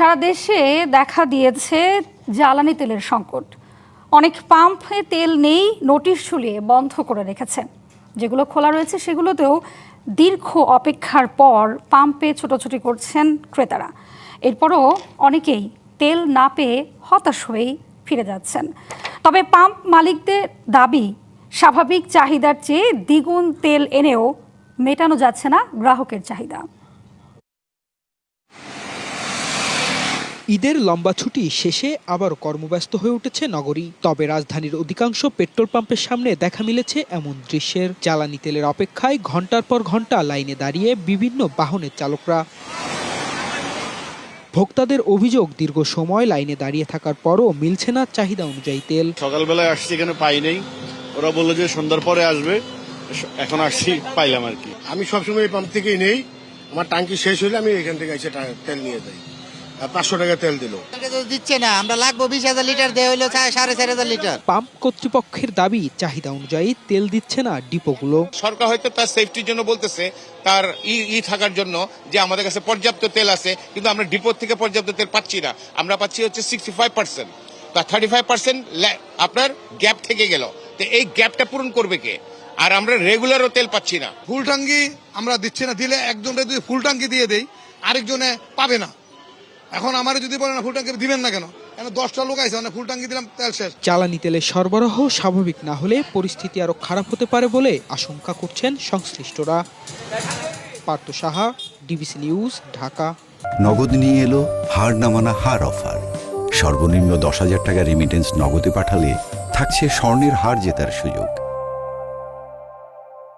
সারা দেশে দেখা দিয়েছে জ্বালানি তেলের সংকট। অনেক পাম্পে তেল নেই, নোটিশ ঝুলিয়ে বন্ধ করে রেখেছে। যেগুলো খোলা রয়েছে সেগুলোতেও দীর্ঘ অপেক্ষার পর পাম্পে ছোটাছুটি করছেন ক্রেতারা। এরপরও অনেকেই তেল না পেয়ে হতাশ হয়েই ফিরে যাচ্ছেন। তবে পাম্প মালিকদের দাবি, স্বাভাবিক চাহিদার চেয়ে দ্বিগুণ তেল এনেও মেটানো যাচ্ছে না গ্রাহকের চাহিদা। ঈদের লম্বা ছুটি শেষে আবার কর্মব্যস্ত হয়ে উঠেছে নগরী। তবে রাজধানীর অধিকাংশ পেট্রোল পাম্পের সামনে দেখা মিলেছে এমন দৃশ্যের। জ্বালানি তেলের অপেক্ষায় ঘন্টার পর ঘন্টা লাইনে দাঁড়িয়ে বিভিন্ন বাহনের চালকরা। ভোক্তাদের অভিযোগ, দীর্ঘ সময় লাইনে দাঁড়িয়ে থাকার পরও মিলছে না চাহিদা অনুযায়ী তেল। সকালবেলায় আসছি, এখানে পাই নাই। ওরা বললো যে সন্ধ্যার পরে আসবে, এখন আসছি, পাইলাম আর কি। আমি সবসময় এই পাম্প থেকেই নেই। আমার টাঙ্কি শেষ হলে আমি এখান থেকে এসে তেল নিয়ে যাই। 500 টাকা তেল দিল, দিচ্ছে না। আমরা লাগবো 20,000 লিটার, দেওয়া হলো 4,500 লিটার। পাম্প কর্তৃপক্ষের দাবি, চাহিদা অনুযায়ী তেল দিচ্ছে না ডিপোগুলো। সরকার হয়তো তার সেফটির জন্য বলতেছে, তার থাকার জন্য যে আমাদের কাছে পর্যাপ্ত তেল আছে, কিন্তু আমরা ডিপো থেকে পর্যাপ্ত তেল পাচ্ছি না। আমরা পাচ্ছি হচ্ছে 65%, বা 35% আপনার গ্যাপ থেকে গেল। তো এই গ্যাপটা পূরণ করবে কে? আর আমরা রেগুলারও তেল পাচ্ছি না। ফুল ট্যাঙ্কি আমরা দিচ্ছি না। দিলে একজনের যদি ফুল ট্যাঙ্কি দিয়ে দেই, আরেকজনে পাবে না। এখন আমার যদি বলেন না ফুল ট্যাঙ্কি দিবেন না কেন, 10টা লোক আছে, ফুল ট্যাঙ্কি দিলাম, তেল শেষ। জ্বালানি তেলের সরবরাহ স্বাভাবিক না হলে পরিস্থিতি আরো খারাপ হতে পারে বলে আশঙ্কা করছেন সংশ্লিষ্টরা। Partha Saha, DBC news, Dhaka. নগদ নিয়ে এলো হার না মানা হার অফার। সর্বনিম্ন 10,000 টাকা রেমিটেন্স নগদে পাঠালে থাকছে স্বর্ণের হার জেতার সুযোগ।